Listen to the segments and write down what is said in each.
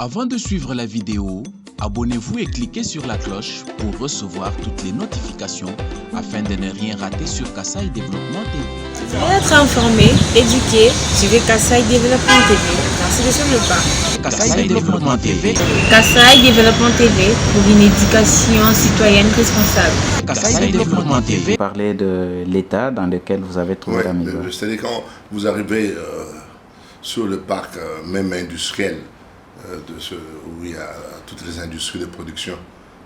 Avant de suivre la vidéo, abonnez-vous et cliquez sur la cloche pour recevoir toutes les notifications afin de ne rien rater sur Kassaï Développement TV. Pour être informé, éduqué, suivez Kassaï Développement TV. Merci sur le pas. Kassaï Développement TV. Kassaï Développement TV pour une éducation citoyenne responsable. Kassaï Développement TV. Parler de l'état dans lequel vous avez trouvé la maison. C'est-à-dire quand vous arrivez sur le parc même industriel, où il y a toutes les industries de production,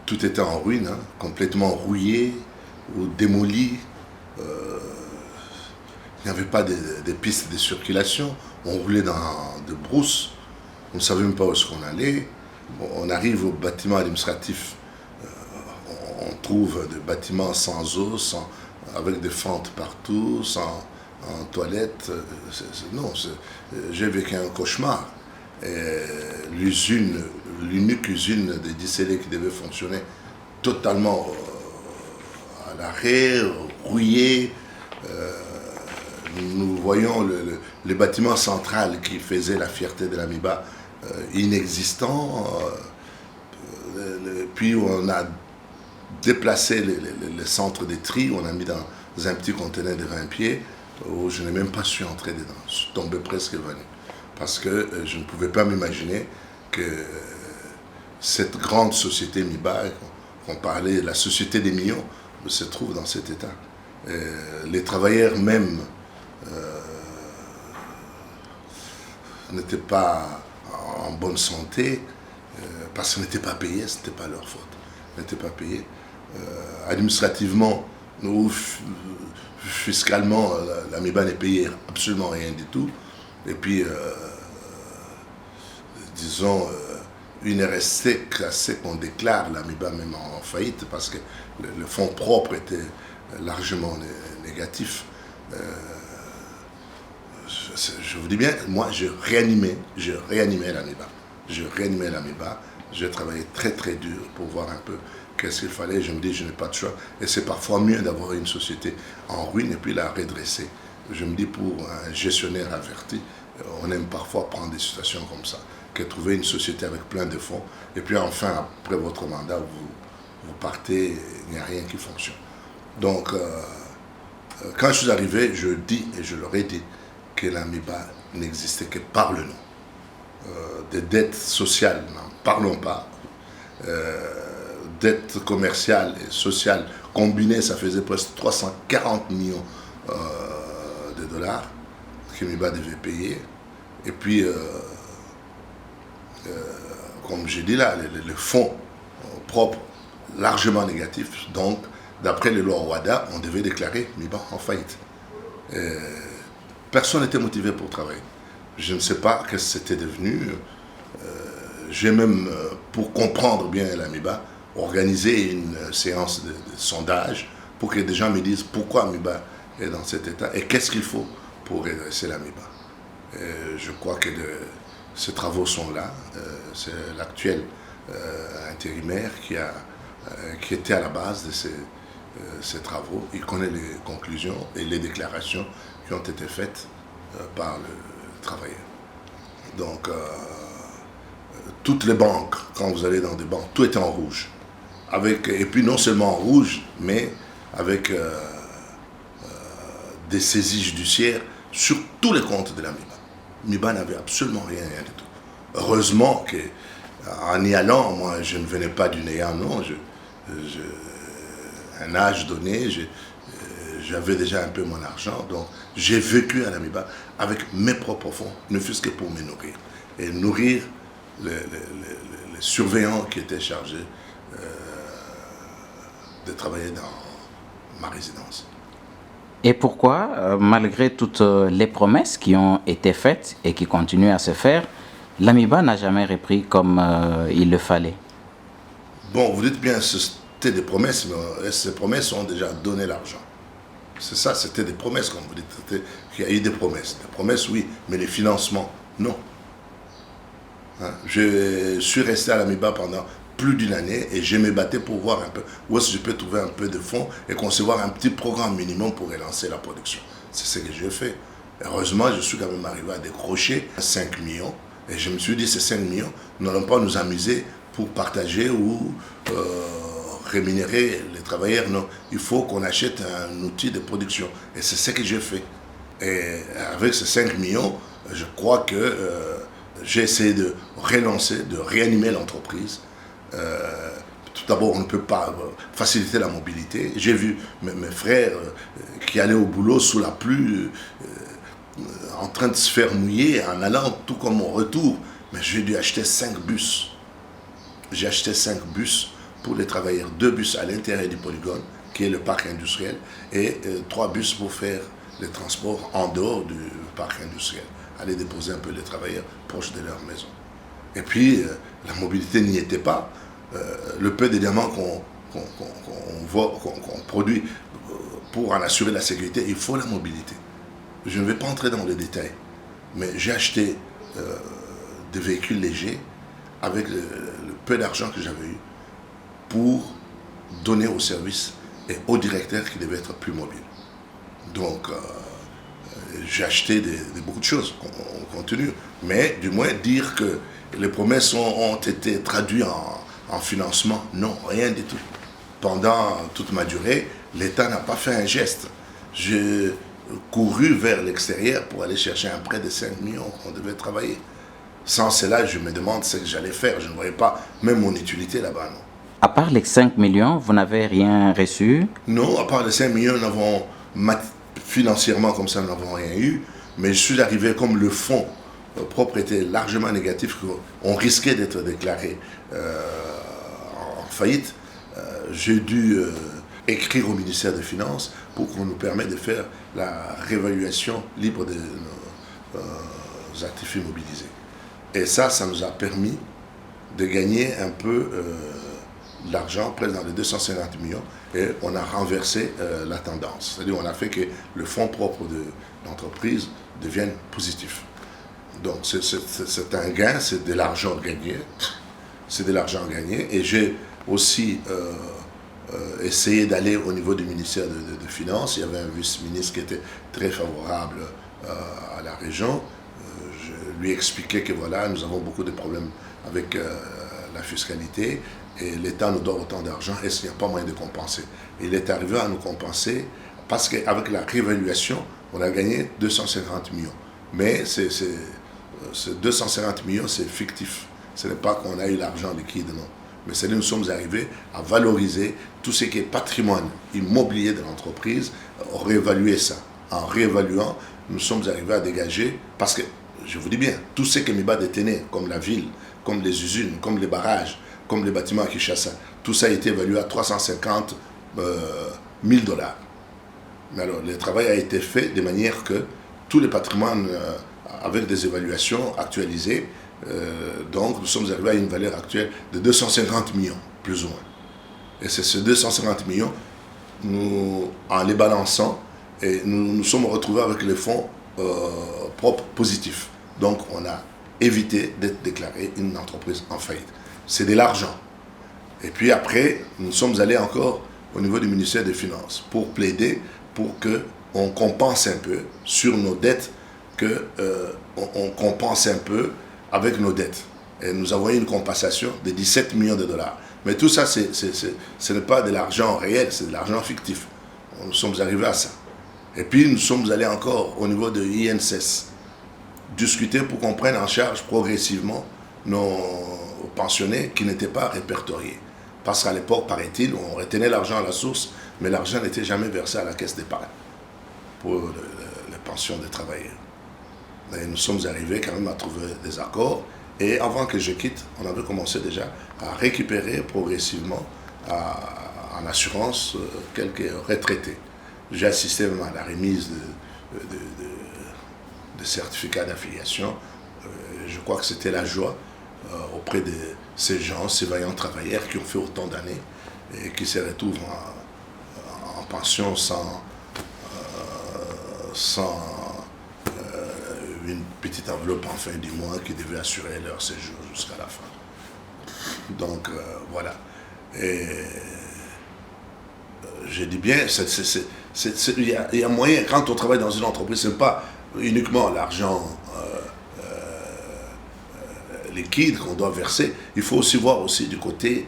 tout était en ruine, hein, complètement rouillé ou démoli. Il n'y avait pas de pistes de circulation, on roulait dans de brousses, on ne savait même pas où est-ce qu'on allait. Bon, on arrive au bâtiment administratif, on trouve des bâtiments sans eau, avec des fentes partout, sans toilettes. J'ai vécu un cauchemar. L'usine, l'unique usine de Dicélé qui devait fonctionner totalement à l'arrêt, rouillé. Nous voyons le bâtiment central qui faisait la fierté de l'Amiba inexistant. Puis on a déplacé le centre des tri, on a mis dans un petit conteneur de 20 pieds où je n'ai même pas su entrer dedans. Je suis tombé presque venu. Parce que je ne pouvais pas m'imaginer que cette grande société MIBA, qu'on parlait, la société des millions, se trouve dans cet état. Les travailleurs même n'étaient pas en bonne santé parce qu'ils n'étaient pas payés, ce n'était pas leur faute. Ils n'étaient pas payés. Administrativement, ou fiscalement, la MIBA n'est payée absolument rien du tout. Et puis, disons, une RSC classée qu'on déclare l'Amiba même en faillite parce que le fonds propre était largement négatif. Je vous dis bien, moi, je réanimais l'Amiba. J'ai travaillé très très dur pour voir un peu qu'est-ce qu'il fallait. Je me dis, je n'ai pas de choix. Et c'est parfois mieux d'avoir une société en ruine et puis la redresser. Je me dis, pour un gestionnaire averti, on aime parfois prendre des situations comme ça, que trouver une société avec plein de fonds, et puis enfin, après votre mandat, vous partez, il n'y a rien qui fonctionne. Donc, quand je suis arrivé, je dis, et je leur ai dit, que l'Amiba n'existait que par le nom. Des dettes sociales, n'en parlons pas. Dettes commerciales et sociales combinées, ça faisait presque 340 millions de dollars que MIBA devait payer. Et puis, comme j'ai dit là, le fonds propre, largement négatif. Donc, d'après les lois WADA, on devait déclarer MIBA en faillite. Personne n'était motivé pour travailler. Je ne sais pas ce que c'était devenu. J'ai même, pour comprendre bien la MIBA, organisé une séance de sondage pour que des gens me disent pourquoi MIBA est dans cet état et qu'est-ce qu'il faut pour redresser la MIBA. Je crois que ces travaux sont là. C'est l'actuel intérimaire qui était à la base de ces travaux. Il connaît les conclusions et les déclarations qui ont été faites par le travailleur. Donc, toutes les banques, quand vous allez dans des banques, tout était en rouge. Et puis non seulement en rouge, mais avec des saisies judiciaires sur tous les comptes de la MIBA. MIBA n'avait absolument rien du tout. Heureusement qu'en y allant, moi je ne venais pas du néant, non. À un âge donné, j'avais déjà un peu mon argent, donc j'ai vécu à la MIBA avec mes propres fonds, ne fût-ce que pour me nourrir. Et nourrir les surveillants qui étaient chargés de travailler dans ma résidence. Et pourquoi, malgré toutes les promesses qui ont été faites et qui continuent à se faire, l'Amiba n'a jamais repris comme il le fallait? Bon, vous dites bien, c'était des promesses, mais ces promesses ont déjà donné l'argent. C'est ça, c'était des promesses, comme vous dites. Il y a eu des promesses. Des promesses, oui, mais les financements, non. Hein? Je suis resté à l'Amiba pendant plus d'une année et je me battais pour voir un peu où est-ce que je peux trouver un peu de fonds et concevoir un petit programme minimum pour relancer la production. C'est ce que j'ai fait. Heureusement, je suis quand même arrivé à décrocher 5 millions Et je me suis dit, ces 5 millions, nous n'allons pas nous amuser pour partager ou rémunérer les travailleurs. Non, il faut qu'on achète un outil de production. Et c'est ce que j'ai fait. Et avec ces 5 millions, je crois que j'ai essayé de relancer, de réanimer l'entreprise. Tout d'abord, on ne peut pas faciliter la mobilité. J'ai vu mes frères qui allaient au boulot sous la pluie, en train de se faire mouiller, en allant tout comme au retour. Mais j'ai dû acheter 5 bus. J'ai acheté 5 bus pour les travailleurs. 2 bus à l'intérieur du polygone, qui est le parc industriel, et 3 bus pour faire les transports en dehors du parc industriel. Aller déposer un peu les travailleurs proches de leur maison. Et puis, la mobilité n'y était pas. Le peu de diamants qu'on produit pour en assurer la sécurité, il faut la mobilité. Je ne vais pas entrer dans les détails, mais j'ai acheté des véhicules légers avec le peu d'argent que j'avais eu pour donner au service et au directeur qui devait être plus mobile. Donc, j'ai acheté beaucoup de choses, on continue. Mais du moins dire que les promesses ont été traduites en financement, non, rien du tout. Pendant toute ma durée, l'État n'a pas fait un geste. J'ai couru vers l'extérieur pour aller chercher un prêt de 5 millions qu'on devait travailler. Sans cela, je me demande ce que j'allais faire. Je ne voyais pas même mon utilité là-bas, non. À part les 5 millions, vous n'avez rien reçu? Non, à part les 5 millions, nous n'avons financièrement comme ça, nous n'avons rien eu. Mais je suis arrivé comme le fonds propre était largement négatif, on risquait d'être déclaré en faillite. J'ai dû écrire au ministère des Finances pour qu'on nous permette de faire la réévaluation libre de nos actifs immobilisés. Et ça nous a permis de gagner un peu d'argent, presque dans les 250 millions, et on a renversé la tendance. C'est-à-dire on a fait que le fonds propre de l'entreprise devienne positif. Donc c'est un gain, c'est de l'argent gagné. C'est de l'argent gagné. Et j'ai aussi essayé d'aller au niveau du ministère de Finances. Il y avait un vice-ministre qui était très favorable à la région. Je lui expliquais que voilà, nous avons beaucoup de problèmes avec la fiscalité et l'État nous doit autant d'argent. Est-ce qu'il n'y a pas moyen de compenser? Et il est arrivé à nous compenser parce qu'avec la réévaluation, on a gagné 250 millions. Mais ces 250 millions, c'est fictif. Ce n'est pas qu'on a eu l'argent liquide, non. Mais c'est que nous sommes arrivés à valoriser tout ce qui est patrimoine immobilier de l'entreprise, réévaluer ça. En réévaluant, nous sommes arrivés à dégager, parce que, je vous dis bien, tout ce que MIBA détenait, comme la ville, comme les usines, comme les barrages, comme les bâtiments à Kinshasa, tout ça a été évalué à 350 000 $. Mais alors, le travail a été fait de manière que tous les patrimoines, avec des évaluations actualisées, donc nous sommes arrivés à une valeur actuelle de 250 millions, plus ou moins. Et c'est ces 250 millions, en les balançant, et nous nous sommes retrouvés avec les fonds propres positifs. Donc on a évité d'être déclaré une entreprise en faillite. C'est de l'argent. Et puis après, nous sommes allés encore au niveau du ministère des Finances pour plaider pour qu'on compense un peu sur nos dettes, qu'on compense un peu avec nos dettes. Et nous avons eu une compensation de 17 millions $. Mais tout ça, ce n'est pas de l'argent réel, c'est de l'argent fictif. Nous sommes arrivés à ça. Et puis nous sommes allés encore au niveau de l'INSS, discuter pour qu'on prenne en charge progressivement nos pensionnés qui n'étaient pas répertoriés. Parce qu'à l'époque, paraît-il, on retenait l'argent à la source, mais l'argent n'était jamais versé à la caisse d'épargne pour les pensions des travailleurs. Et nous sommes arrivés quand même à trouver des accords. Et avant que je quitte, on avait commencé déjà à récupérer progressivement en assurance quelques retraités. J'ai assisté même à la remise de certificats d'affiliation. Je crois que c'était la joie auprès de ces gens, ces vaillants travailleurs qui ont fait autant d'années et qui se retrouvent en pension sans une petite enveloppe en fin du mois qui devait assurer leur séjour jusqu'à la fin. Donc voilà. Et je dis bien, il y a moyen, quand on travaille dans une entreprise, ce n'est pas uniquement l'argent liquide qu'on doit verser, il faut aussi voir aussi du côté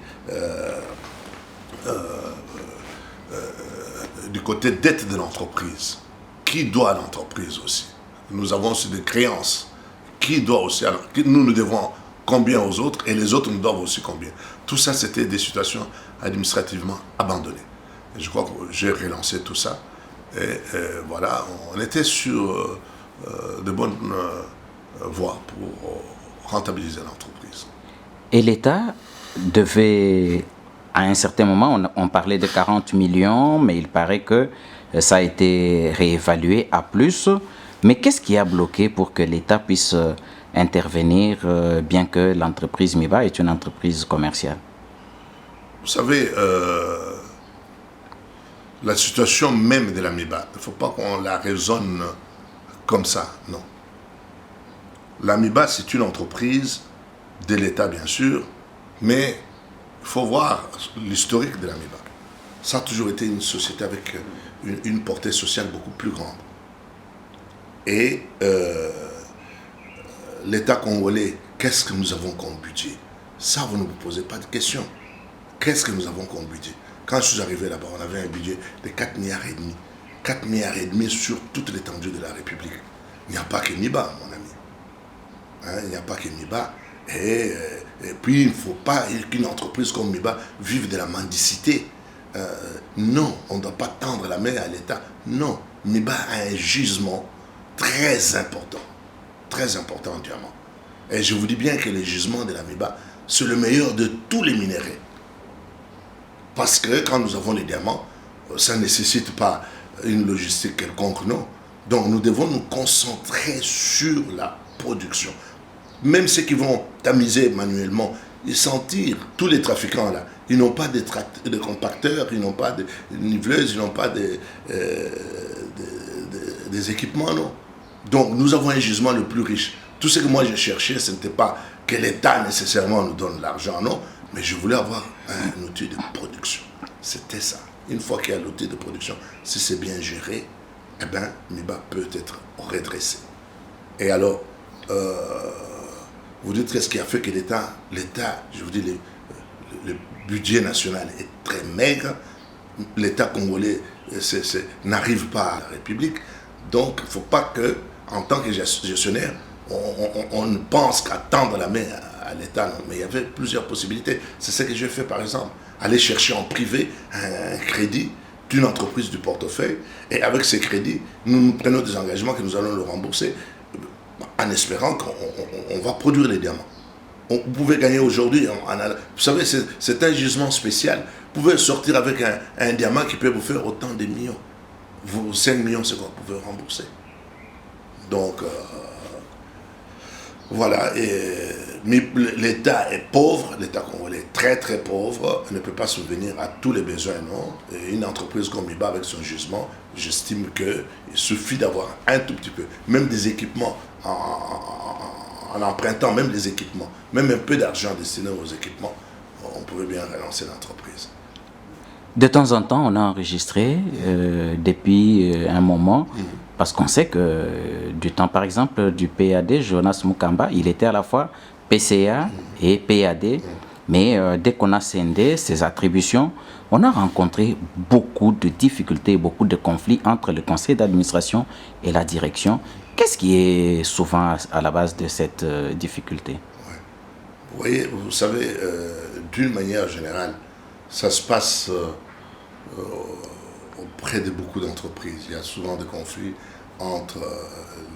dette de l'entreprise. Qui doit à l'entreprise aussi? Nous avons aussi des créances. Qui doit aussi? Alors, nous devons combien aux autres et les autres nous doivent aussi combien? Tout ça, c'était des situations administrativement abandonnées. Et je crois que j'ai relancé tout ça. Et voilà, on était sur de bonnes voies pour rentabiliser l'entreprise. Et l'État devait, à un certain moment, on parlait de 40 millions, mais il paraît que ça a été réévalué à plus. Mais qu'est-ce qui a bloqué pour que l'État puisse intervenir, bien que l'entreprise MIBA est une entreprise commerciale? Vous savez, la situation même de la MIBA, il ne faut pas qu'on la raisonne comme ça, non. La MIBA, c'est une entreprise de l'État, bien sûr, mais il faut voir l'historique de la MIBA. Ça a toujours été une société avec une portée sociale beaucoup plus grande. Et l'État congolais, qu'est-ce que nous avons comme budget? Ça, vous ne vous posez pas de questions. Qu'est-ce que nous avons comme budget? Quand je suis arrivé là-bas, on avait un budget de 4,5 milliards. 4,5 milliards sur toute l'étendue de la République. Il n'y a pas que MIBA, mon ami. Hein, il n'y a pas que MIBA. Et puis, il ne faut pas qu'une entreprise comme MIBA vive de la mendicité. Non, on ne doit pas tendre la main à l'État. Non, MIBA a un gisement très important en diamant. Et je vous dis bien que le gisement de la MIBA, c'est le meilleur de tous les minéraux. Parce que quand nous avons les diamants, ça ne nécessite pas une logistique quelconque, non. Donc nous devons nous concentrer sur la production. Même ceux qui vont tamiser manuellement, ils s'en tirent. Tous les trafiquants là, ils n'ont pas de compacteurs, ils n'ont pas de niveleuses, ils n'ont pas des équipements, non. Donc nous avons un gisement le plus riche. Tout ce que moi j'ai cherché, ce n'était pas que l'État nécessairement nous donne l'argent, non. Mais je voulais avoir un outil de production. C'était ça. Une fois qu'il y a l'outil de production, si c'est bien géré, eh bien, MIBA peut être redressé. Et alors, vous dites qu'est-ce qui a fait que l'État, je vous dis, le budget national est très maigre. L'État congolais n'arrive pas à la République. Donc, il ne faut pas que, en tant que gestionnaire, on ne pense qu'à tendre la main à l'État, non. Mais il y avait plusieurs possibilités. C'est ce que j'ai fait, par exemple. Aller chercher en privé un crédit d'une entreprise du portefeuille. Et avec ces crédits, nous prenons des engagements que nous allons le rembourser en espérant qu'on va produire les diamants. Vous pouvez gagner aujourd'hui. Vous savez, c'est un gisement spécial. Vous pouvez sortir avec un diamant qui peut vous faire autant de millions. 5 millions, c'est quoi vous pouvez rembourser. Donc, voilà. Mais l'État est pauvre, l'État congolais est très très pauvre, ne peut pas subvenir à tous les besoins, non. Et une entreprise comme MIBA avec son gisement, j'estime qu'il suffit d'avoir un tout petit peu, même des équipements, en empruntant même des équipements, même un peu d'argent destiné aux équipements, on pourrait bien relancer l'entreprise. De temps en temps, on a enregistré depuis un moment, parce qu'on sait que du temps, par exemple, du PAD, Jonas Mukamba, il était à la fois PCA et PAD, mais dès qu'on a scindé ses attributions, on a rencontré beaucoup de difficultés, beaucoup de conflits entre le conseil d'administration et la direction. Qu'est-ce qui est souvent à la base de cette difficulté? Ouais. Vous voyez, vous savez, d'une manière générale, ça se passe auprès de beaucoup d'entreprises. Il y a souvent des conflits entre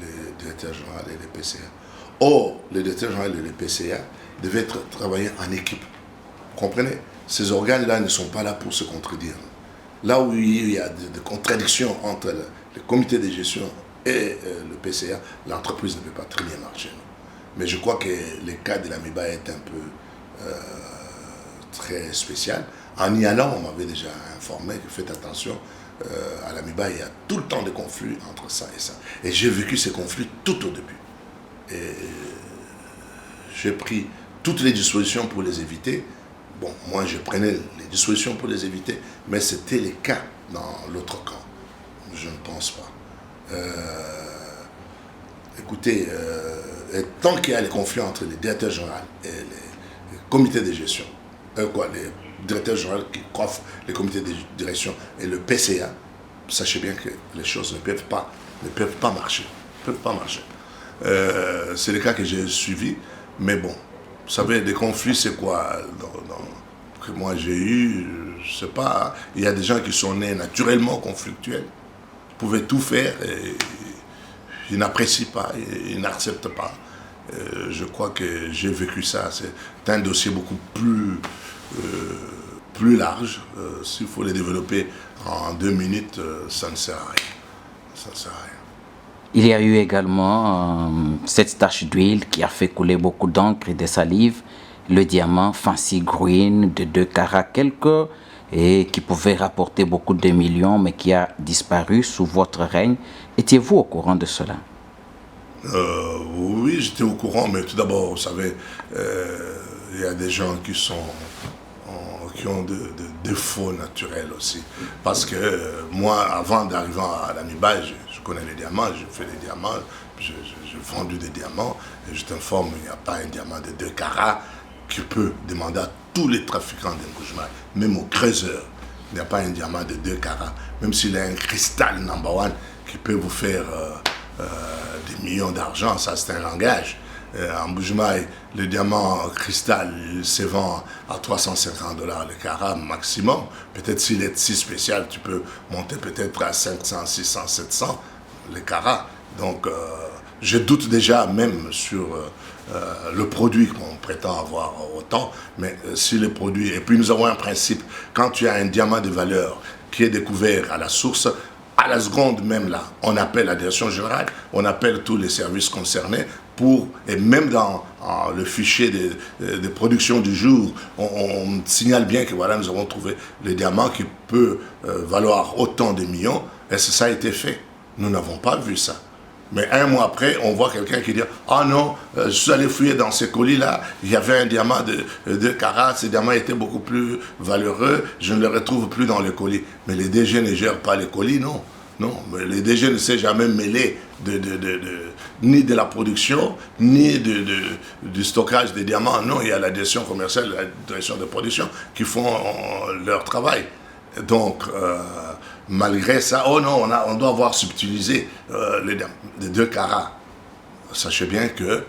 les directeurs généraux et les PCA. Or, les directeurs généraux et les PCA devaient travailler en équipe. Vous comprenez? Ces organes-là ne sont pas là pour se contredire. Là où il y a des contradictions entre le comité de gestion et le PCA, l'entreprise ne peut pas très bien marcher. Mais je crois que le cas de la MIBA est un peu très spécial. En y allant, on m'avait déjà informé que faites attention, à la MIBA, il y a tout le temps des conflits entre ça et ça. Et j'ai vécu ces conflits tout au début. Et j'ai pris toutes les dispositions pour les éviter. Bon, moi, je prenais les dispositions pour les éviter, mais c'était le cas dans l'autre camp. Je ne pense pas. Écoutez, Et tant qu'il y a les conflits entre les directeurs généraux et les comités de gestion, les directeurs généraux qui coiffent les comités de direction et le PCA, sachez bien que les choses ne peuvent pas marcher. C'est le cas que j'ai suivi, mais bon, vous savez, des conflits, c'est quoi que moi j'ai eu, je sais pas, il y a des gens qui sont nés naturellement conflictuels, pouvaient tout faire et ils n'apprécient pas, ils n'acceptent pas. Je crois que j'ai vécu ça, c'est un dossier beaucoup plus large. S'il faut les développer en 2 minutes, ça ne sert à rien. Il y a eu également cette tache d'huile qui a fait couler beaucoup d'encre et de salive, le diamant Fancy Green de 2 carats quelques et qui pouvait rapporter beaucoup de millions mais qui a disparu sous votre règne. Étiez-vous au courant de cela? Oui, j'étais au courant, mais tout d'abord, vous savez, il y a des gens qui ont des défauts naturels aussi. Parce que moi, avant d'arriver à l'Amiba, je connais les diamants, je fais les diamants, j'ai vendu des diamants, et je t'informe, il n'y a pas un diamant de 2 carats qui peut demander à tous les trafiquants d'Ingoujma, même aux creuseurs, il n'y a pas un diamant de 2 carats, même s'il a un cristal number one qui peut vous faire des millions d'argent, ça c'est un langage. En Bujumaï, le diamant cristal il se vend à $350 le carat maximum. Peut-être s'il est si spécial, tu peux monter peut-être à 500, 600, 700 le carat. Donc je doute déjà même sur le produit qu'on prétend avoir autant, mais si le produit... Et puis nous avons un principe, quand tu as un diamant de valeur qui est découvert à la source, à la seconde même là, on appelle la direction générale, on appelle tous les services concernés et même dans le fichier de production du jour, on signale bien que voilà, nous avons trouvé le diamant qui peut valoir autant de millions, et ça a été fait. Nous n'avons pas vu ça. Mais 1 mois après, on voit quelqu'un qui dit « Ah non, je suis allé fouiller dans ces colis-là, il y avait un diamant de 2 carats, ces diamants étaient beaucoup plus valeureux, je ne les retrouve plus dans les colis. » Mais les DG ne gèrent pas les colis, non. Non, mais les DG ne s'est jamais mêlé ni de la production, ni du stockage des diamants. Non, il y a la direction commerciale, la direction de production qui font leur travail. Donc, malgré ça, oh non, on doit avoir subtilisé les 2 carats. Sachez bien que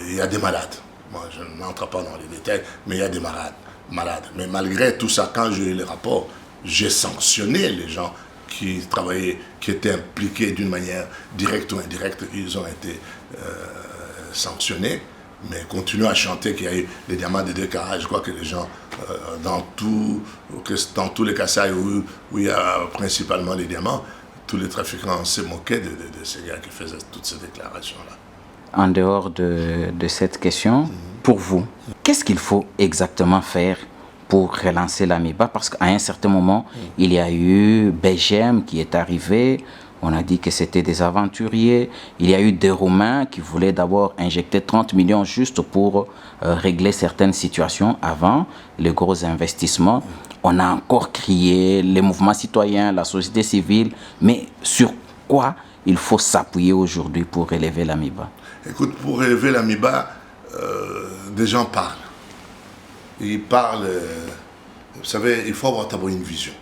il y a des malades. Moi, je n'entre pas dans les détails, mais il y a des malades. Mais malgré tout ça, quand j'ai eu les rapports, j'ai sanctionné les gens qui travaillaient, qui étaient impliqués d'une manière directe ou indirecte. Ils ont été sanctionnés, mais continuent à chanter qu'il y a eu des diamants de 2 carats. Je crois que les gens, dans tous les Kasaï où il y a principalement les diamants, tous les trafiquants se moquaient de ces gars qui faisaient toutes ces déclarations-là. En dehors de cette question, pour vous, qu'est-ce qu'il faut exactement faire pour relancer l'Amiba? Parce qu'à un certain moment, il y a eu BGM qui est arrivé. On a dit que c'était des aventuriers. Il y a eu des Roumains qui voulaient d'abord injecter 30 millions juste pour régler certaines situations avant les gros investissements. On a encore crié, les mouvements citoyens, la société civile. Mais sur quoi il faut s'appuyer aujourd'hui pour relever l'Amiba? Écoute, pour relever l'Amiba, des gens parlent. Ils parlent, vous savez, il faut avoir d'abord une vision.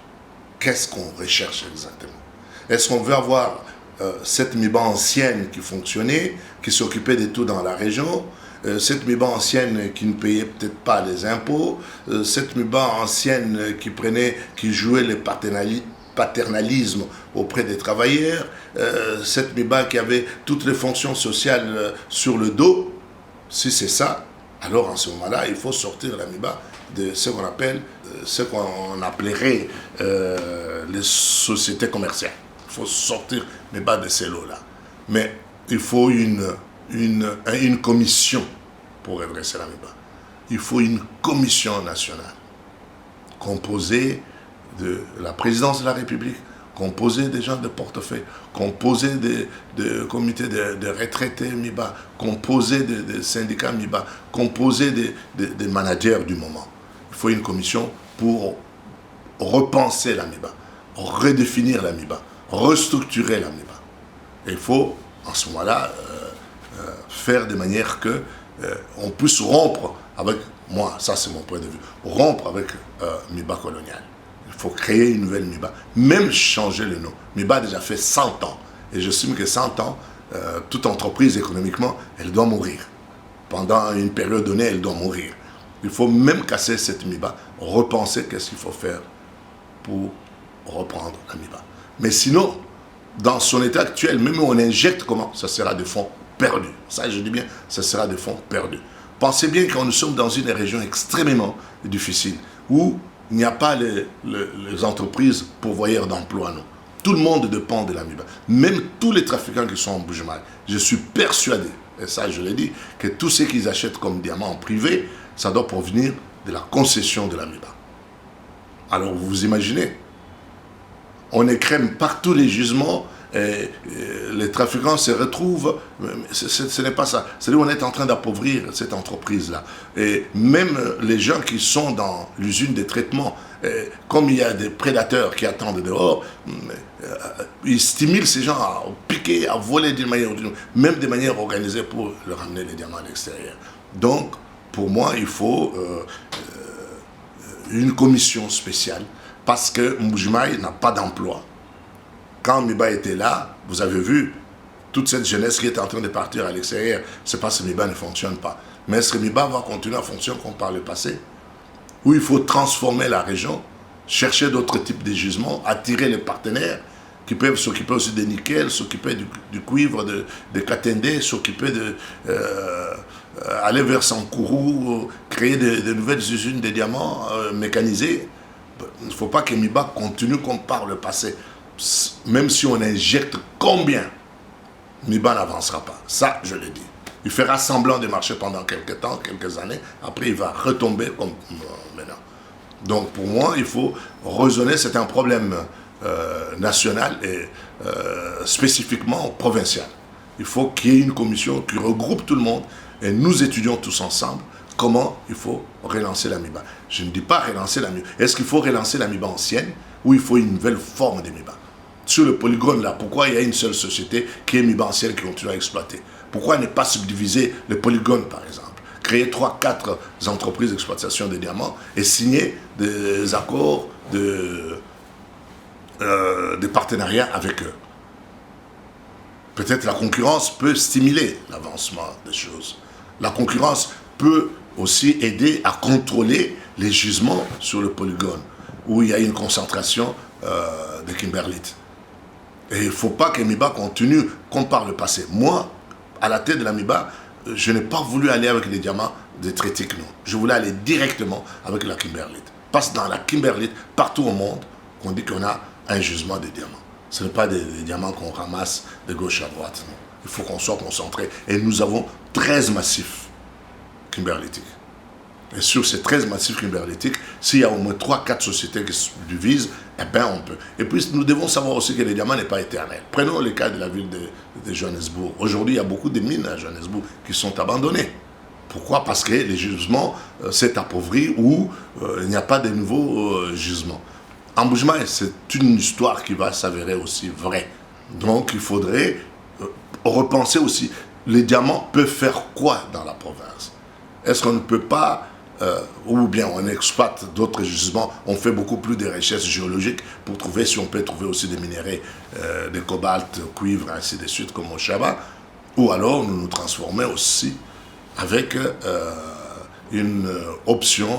Qu'est-ce qu'on recherche exactement? Est-ce qu'on veut avoir cette MIBA ancienne qui fonctionnait, qui s'occupait de tout dans la région, cette MIBA ancienne qui ne payait peut-être pas les impôts, cette MIBA ancienne qui jouait le paternalisme auprès des travailleurs, cette MIBA qui avait toutes les fonctions sociales sur le dos? Si c'est ça, alors en ce moment-là, il faut sortir l'Amiba de ce qu'on appelle, ce qu'on appellerait les sociétés commerciales. Il faut sortir l'Amiba de ces lots-là. Mais il faut une commission pour redresser l'Amiba. Il faut une commission nationale composée de la présidence de la République, composé des gens de portefeuille, composé de comités de retraités MIBA, composé de syndicats MIBA, composé des managers du moment. Il faut une commission pour repenser la MIBA, redéfinir la MIBA, restructurer la MIBA. Et il faut, en ce moment-là, faire de manière que on puisse rompre avec, moi, ça c'est mon point de vue, rompre avec MIBA colonial. Il faut créer une nouvelle MIBA, même changer le nom. MIBA a déjà fait 100 ans. Et j'estime que 100 ans, toute entreprise économiquement, elle doit mourir. Pendant une période donnée, elle doit mourir. Il faut même casser cette MIBA, repenser qu'est-ce qu'il faut faire pour reprendre la MIBA. Mais sinon, dans son état actuel, même où on injecte comment, ça sera des fonds perdus. Ça, je dis bien, ça sera des fonds perdus. Pensez bien que nous sommes dans une région extrêmement difficile, où il n'y a pas les entreprises pourvoyeurs d'emploi, non. Tout le monde dépend de la MIBA. Même tous les trafiquants qui sont en Bujumaï. Je suis persuadé, et ça je l'ai dit, que tout ce qu'ils achètent comme diamant en privé, ça doit provenir de la concession de la MIBA. Alors vous imaginez, on écrème partout les gisements, et les trafiquants se retrouvent, ce n'est pas ça. C'est-à-dire qu'on est en train d'appauvrir cette entreprise-là. Et même les gens qui sont dans l'usine de traitement, comme il y a des prédateurs qui attendent dehors, ils stimulent ces gens à piquer, à voler d'une manière ou d'une autre, même de manière organisée pour leur amener les diamants à l'extérieur. Donc, pour moi, il faut une commission spéciale, parce que Mbujimaï n'a pas d'emploi. Quand MIBA était là, vous avez vu toute cette jeunesse qui est en train de partir à l'extérieur, c'est parce que MIBA ne fonctionne pas. Mais est-ce que MIBA va continuer à fonctionner comme par le passé? Où il faut transformer la région, chercher d'autres types de gisements, attirer les partenaires qui peuvent s'occuper aussi de nickel, s'occuper du cuivre, de Katende, s'occuper de aller vers Sankourou, créer de nouvelles usines de diamants mécanisées. Il ne faut pas que MIBA continue comme par le passé. Même si on injecte combien, MIBA n'avancera pas. Ça, je l'ai dit. Il fera semblant de marcher pendant quelques temps, quelques années. Après, il va retomber comme maintenant. Donc, pour moi, il faut raisonner. C'est un problème national et spécifiquement provincial. Il faut qu'il y ait une commission qui regroupe tout le monde et nous étudions tous ensemble comment il faut relancer la MIBA. Je ne dis pas relancer la MIBA. Est-ce qu'il faut relancer la MIBA ancienne ou il faut une nouvelle forme de MIBA? Sur le polygone, là, pourquoi il y a une seule société qui est MIBA ancienne qui continue à exploiter? Pourquoi ne pas subdiviser le polygone, par exemple? Créer 3-4 entreprises d'exploitation de diamants et signer des accords de partenariat avec eux. Peut-être la concurrence peut stimuler l'avancement des choses. La concurrence peut aussi aider à contrôler les gisements sur le polygone, où il y a une concentration de kimberlite. Et il ne faut pas que MIBA continue comme par le passé. Moi, à la tête de la MIBA, je n'ai pas voulu aller avec les diamants de Trétique, non. Je voulais aller directement avec la kimberlite. Parce que dans la kimberlite, partout au monde, on dit qu'on a un gisement de diamants. Ce n'est pas des diamants qu'on ramasse de gauche à droite, non. Il faut qu'on soit concentré. Et nous avons 13 massifs kimberlitiques. Et sur ces 13 massifs kimberlitiques, s'il y a au moins 3-4 sociétés qui se divisent, eh bien on peut. Et puis nous devons savoir aussi que les diamants n'est pas éternel. Prenons le cas de la ville de Johannesburg. Aujourd'hui, il y a beaucoup de mines à Johannesburg qui sont abandonnées. Pourquoi? Parce que les gisements s'est appauvri ou il n'y a pas de nouveaux gisements. En Mbujimaï, c'est une histoire qui va s'avérer aussi vraie. Donc il faudrait repenser aussi, les diamants peuvent faire quoi dans la province? Est-ce qu'on ne peut pas, ou bien on exploite d'autres gisements, on fait beaucoup plus de recherches géologiques pour trouver si on peut trouver aussi des minéraux, de cobalt, cuivre, ainsi de suite, comme au Chaba, ou alors nous nous transformons aussi avec une option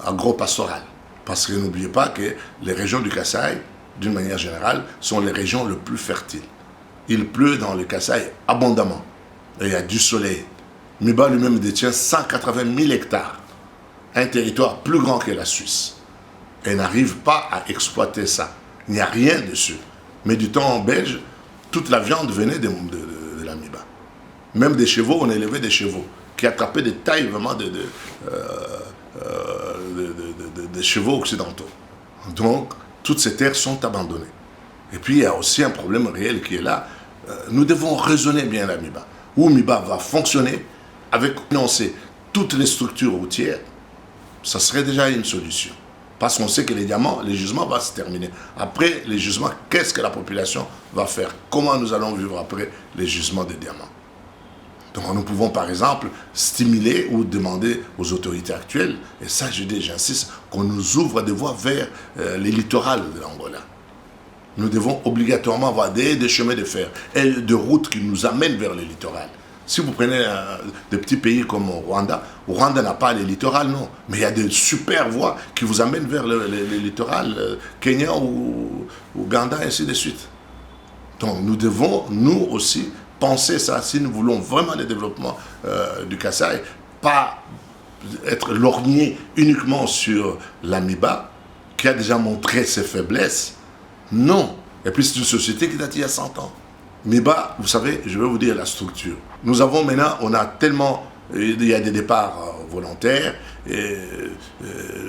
agro-pastorale. Parce que n'oubliez pas que les régions du Kasaï, d'une manière générale, sont les régions les plus fertiles. Il pleut dans le Kasaï abondamment, et il y a du soleil. MIBA lui-même détient 180 000 hectares, un territoire plus grand que la Suisse, et n'arrive pas à exploiter ça. Il n'y a rien dessus. Mais du temps en Belge, toute la viande venait de la MIBA. Même des chevaux, on élevait des chevaux, qui attrapaient des tailles vraiment de chevaux occidentaux. Donc, toutes ces terres sont abandonnées. Et puis, il y a aussi un problème réel qui est là. Nous devons raisonner bien la MIBA. Où MIBA va fonctionner avec financer toutes les structures routières, ça serait déjà une solution. Parce qu'on sait que les diamants, les gisements vont se terminer. Après les gisements, qu'est-ce que la population va faire? Comment nous allons vivre après les gisements des diamants? Donc nous pouvons par exemple stimuler ou demander aux autorités actuelles, et ça j'insiste, qu'on nous ouvre des voies vers les littorales de l'Angola. Nous devons obligatoirement avoir des chemins de fer et de routes qui nous amènent vers le littoral. Si vous prenez des petits pays comme Rwanda n'a pas les littorales, non. Mais il y a des super voies qui vous amènent vers le littoral, Kenya ou Ouganda, et ainsi de suite. Donc nous devons, nous aussi, penser ça, si nous voulons vraiment le développement du Kasaï, pas être lorgné uniquement sur l'Amiba, qui a déjà montré ses faiblesses. Non. Et puis c'est une société qui date d'il y a 100 ans. Miba, vous savez, je vais vous dire la structure. Nous avons maintenant, on a tellement, il y a des départs volontaires, et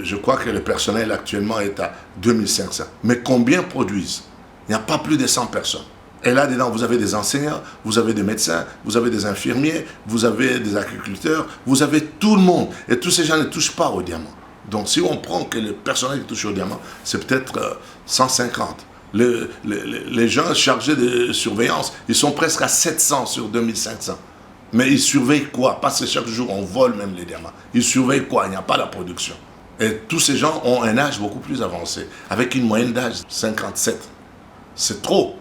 je crois que le personnel actuellement est à 2500. Mais combien produisent? Il n'y a pas plus de 100 personnes. Et là-dedans, vous avez des enseignants, vous avez des médecins, vous avez des infirmiers, vous avez des agriculteurs, vous avez tout le monde. Et tous ces gens ne touchent pas au diamant. Donc si on prend que le personnel qui touche au diamant, c'est peut-être 150. Les gens chargés de surveillance, ils sont presque à 700 sur 2500. Mais ils surveillent quoi? Parce que chaque jour, on vole même les diamants. Ils surveillent quoi? Il n'y a pas la production. Et tous ces gens ont un âge beaucoup plus avancé, avec une moyenne d'âge 57. C'est trop.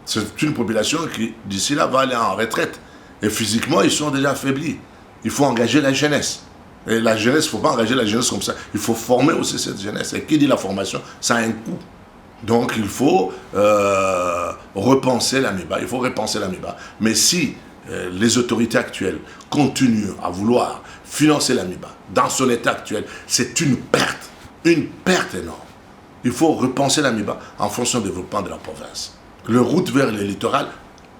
C'est une population qui, d'ici là, va aller en retraite. Et physiquement, ils sont déjà affaiblis. Il faut engager la jeunesse. Et la jeunesse, il ne faut pas engager la jeunesse comme ça. Il faut former aussi cette jeunesse. Et qui dit la formation, ça a un coût. Donc il faut repenser l'Amiba, il faut repenser l'Amiba. Mais si les autorités actuelles continuent à vouloir financer l'Amiba dans son état actuel, c'est une perte énorme. Il faut repenser l'Amiba en fonction du développement de la province. Le route vers le littoral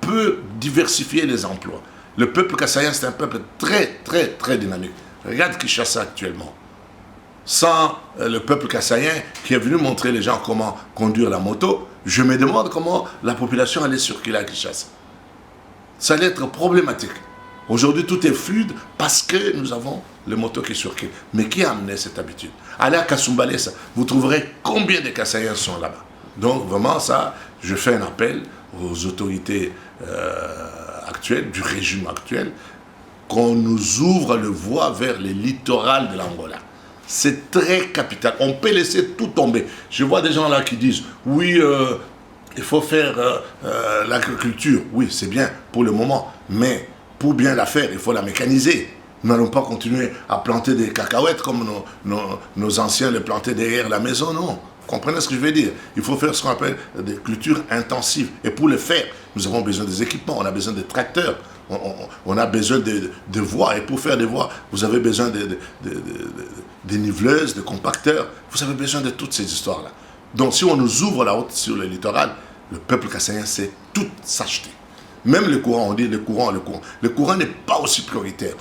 peut diversifier les emplois. Le peuple kassaïen, c'est un peuple très, très, très dynamique. Regarde Kinshasa actuellement. Sans le peuple kassaïen qui est venu montrer les gens comment conduire la moto, je me demande comment la population allait circuler à Kinshasa. Ça allait être problématique. Aujourd'hui, tout est fluide parce que nous avons les motos qui circulent. Mais qui a amené cette habitude? Allez à Kasumbalesa, vous trouverez combien de kassaïens sont là-bas. Donc vraiment, ça, je fais un appel aux autorités actuelles, du régime actuel, qu'on nous ouvre le voie vers les littorales de l'Angola. C'est très capital. On peut laisser tout tomber. Je vois des gens là qui disent, oui, il faut faire l'agriculture. Oui, c'est bien pour le moment. Mais pour bien la faire, il faut la mécaniser. Nous n'allons pas continuer à planter des cacahuètes comme nos anciens les plantaient derrière la maison, non. Vous comprenez ce que je veux dire? Il faut faire ce qu'on appelle des cultures intensives. Et pour le faire, nous avons besoin des équipements, on a besoin de tracteurs. On a besoin de voies, et pour faire des voies, vous avez besoin de niveleuses, de compacteurs, vous avez besoin de toutes ces histoires-là. Donc si on nous ouvre la route sur le littoral, le peuple kassaïen sait tout s'acheter. Même le courant, on dit le courant. Le courant n'est pas aussi prioritaire.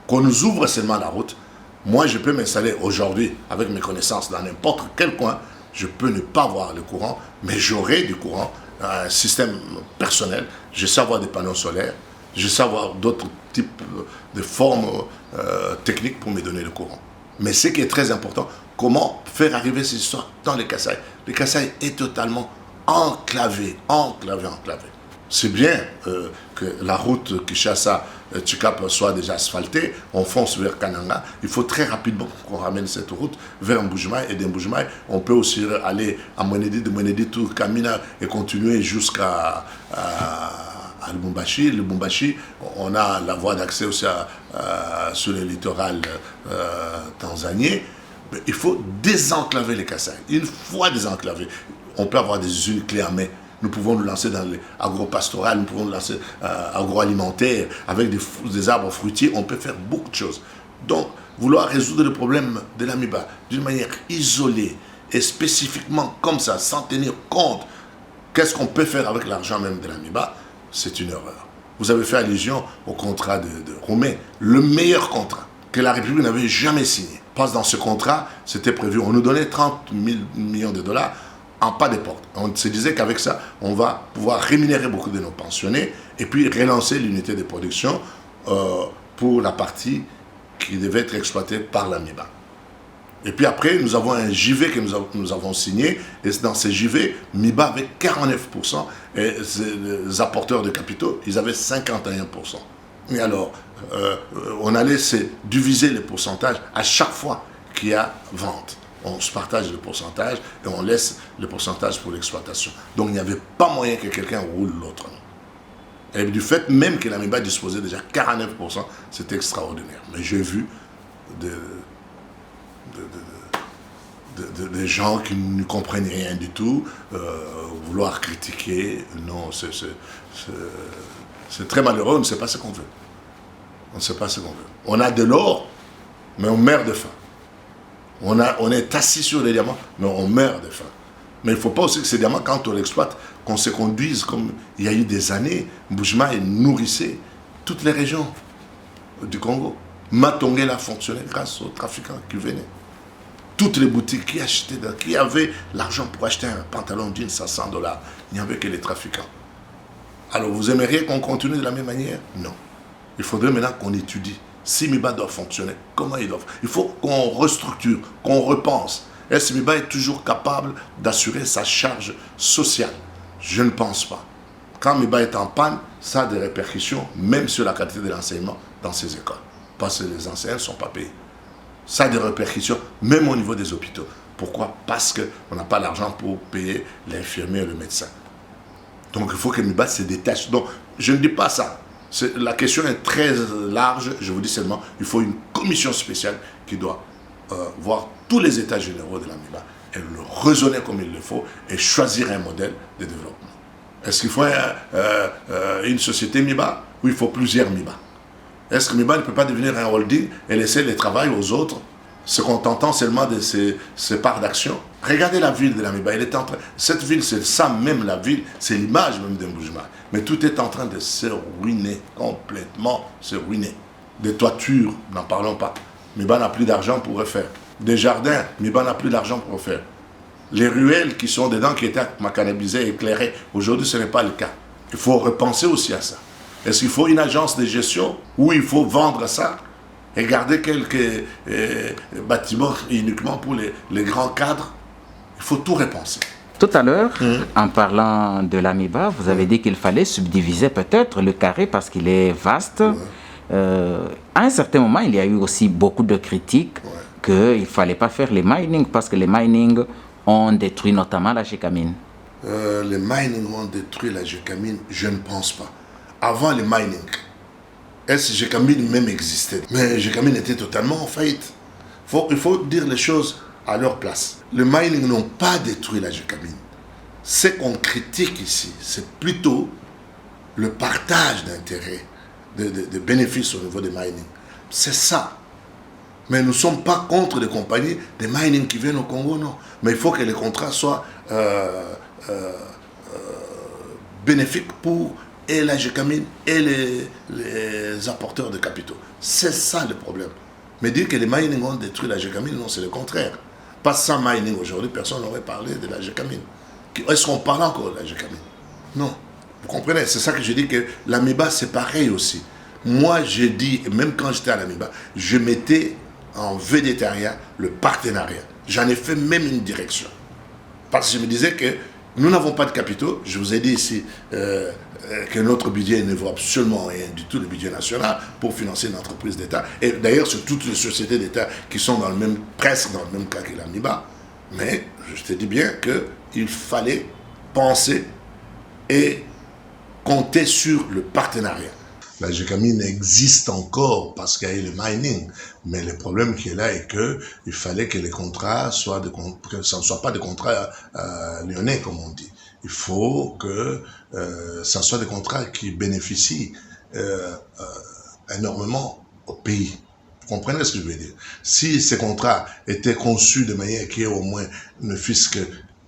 Qu'on nous ouvre seulement la route, moi je peux m'installer aujourd'hui avec mes connaissances dans n'importe quel coin, je peux ne pas avoir le courant, mais j'aurai du courant, un système personnel, je sais avoir des panneaux solaires, je sais avoir d'autres types de formes techniques pour me donner le courant. Mais ce qui est très important, comment faire arriver ces histoires dans les Kasaï. Le Kasaï est totalement enclavé. C'est bien que la route Kinshasa-Tchikap soit déjà asphaltée, on fonce vers Kananga. Il faut très rapidement qu'on ramène cette route vers Mbujimaï, et de Mbujimaï, on peut aussi aller à Mwenedi, de Mwenedi, tout Kamina, et continuer jusqu'à Lubumbashi. Lubumbashi, on a la voie d'accès aussi sur le littoral tanzanien. Mais il faut désenclaver les Kasaï. Une fois désenclavé, on peut avoir des usines clés en main. Nous pouvons nous lancer dans l'agro-pastoral, nous pouvons nous lancer agroalimentaire, avec des arbres fruitiers, on peut faire beaucoup de choses. Donc, vouloir résoudre le problème de l'Amiba d'une manière isolée et spécifiquement comme ça, sans tenir compte qu'est-ce qu'on peut faire avec l'argent même de l'Amiba, c'est une erreur. Vous avez fait allusion au contrat de Roumain, le meilleur contrat que la République n'avait jamais signé. Parce que dans ce contrat, c'était prévu, on nous donnait 30 000 millions de dollars en pas de porte. On se disait qu'avec ça, on va pouvoir rémunérer beaucoup de nos pensionnés et puis relancer l'unité de production pour la partie qui devait être exploitée par l'Amiba. Et puis après, nous avons un JV que nous avons signé, et dans ce JV, MIBA avait 49%, et les apporteurs de capitaux, ils avaient 51%. Et alors, on allait se diviser les pourcentages à chaque fois qu'il y a vente. On se partage le pourcentage et on laisse le pourcentage pour l'exploitation. Donc il n'y avait pas moyen que quelqu'un roule l'autre. Et du fait même que l'Amiba disposait déjà 49%, c'était extraordinaire. Mais j'ai vu des gens qui ne comprennent rien du tout, vouloir critiquer. Non, c'est très malheureux, on ne sait pas ce qu'on veut. On ne sait pas ce qu'on veut. On a de l'or, mais on meurt de faim. On est assis sur les diamants, mais on meurt de faim. Mais il ne faut pas aussi que ces diamants, quand on l'exploite, qu'on se conduise comme il y a eu des années. Mbuji-Mayi nourrissait toutes les régions du Congo. Matongela a fonctionné grâce aux trafiquants qui venaient. Toutes les boutiques qui avaient l'argent pour acheter un pantalon jeans à $100, il n'y avait que les trafiquants. Alors vous aimeriez qu'on continue de la même manière? Non. Il faudrait maintenant qu'on étudie. Si MIBA doit fonctionner, comment il doit? Il faut qu'on restructure, qu'on repense. Est-ce que MIBA est toujours capable d'assurer sa charge sociale? Je ne pense pas. Quand MIBA est en panne, ça a des répercussions, même sur la qualité de l'enseignement dans ces écoles. Parce que les enseignants ne sont pas payés. Ça a des répercussions, même au niveau des hôpitaux. Pourquoi? Parce qu'on n'a pas l'argent pour payer l'infirmier et le médecin. Donc il faut que MIBA se détache. Donc je ne dis pas ça. La question est très large. Je vous dis seulement, il faut une commission spéciale qui doit voir tous les états généraux de la MIBA et le raisonner comme il le faut et choisir un modèle de développement. Est-ce qu'il faut une société MIBA ou il faut plusieurs MIBA? Est-ce que MIBA ne peut pas devenir un holding et laisser le travail aux autres, se contentant seulement de ses parts d'action? Regardez la ville de la MIBA. Cette ville, c'est ça même la ville, c'est l'image même de Mbuji-Mayi. Mais tout est en train de se ruiner, complètement se ruiner. Des toitures, n'en parlons pas. MIBA n'a plus d'argent pour refaire. Des jardins, MIBA n'a plus d'argent pour refaire. Les ruelles qui sont dedans, qui étaient macadamisées, éclairées, aujourd'hui ce n'est pas le cas. Il faut repenser aussi à ça. Est-ce qu'il faut une agence de gestion ou il faut vendre ça et garder quelques bâtiments uniquement pour les grands cadres? Il faut tout repenser. Tout à l'heure, en parlant de l'AMIBA, vous avez dit qu'il fallait subdiviser peut-être le carré parce qu'il est vaste. À un certain moment, il y a eu aussi beaucoup de critiques qu'il ne fallait pas faire les mining parce que les mining ont détruit notamment la Gécamine. Les mining ont détruit la Gécamine, je ne pense pas. Avant les mining, est-ce que Gécamine même existait? Mais Gécamine était totalement en faillite. Il faut dire les choses à leur place. Les mining n'ont pas détruit la Gécamine. Ce qu'on critique ici, c'est plutôt le partage d'intérêts, de bénéfices au niveau des mining. C'est ça. Mais nous ne sommes pas contre les compagnies des mining qui viennent au Congo, non. Mais il faut que les contrats soient bénéfiques pour et la Gécamine et les apporteurs de capitaux. C'est ça le problème. Mais dire que les mining ont détruit la Gécamine, non, c'est le contraire. Pas sans mining aujourd'hui, personne n'aurait parlé de la Gécamine. Est-ce qu'on parle encore de la Gécamine? Non. Vous comprenez? C'est ça que je dis que l'AMIBA, c'est pareil aussi. Moi, j'ai dit, même quand j'étais à l'AMIBA, je mettais en végétarien le partenariat. J'en ai fait même une direction. Parce que je me disais que nous n'avons pas de capitaux. Je vous ai dit ici que notre budget ne vaut absolument rien du tout, le budget national, pour financer une entreprise d'État. Et d'ailleurs, c'est toutes les sociétés d'État qui sont presque dans le même cas que l'AMIBA. Mais je te dis bien qu'il fallait penser et compter sur le partenariat. La Gécamine existe encore parce qu'il y a eu le mining. Mais le problème qui est là est qu'il fallait que les contrats soient que ça ne soit pas des contrats lyonnais, comme on dit. Il faut que ça soit des contrats qui bénéficient énormément au pays. Vous comprenez ce que je veux dire? Si ces contrats étaient conçus de manière qu'il y ait au moins ne fût-ce que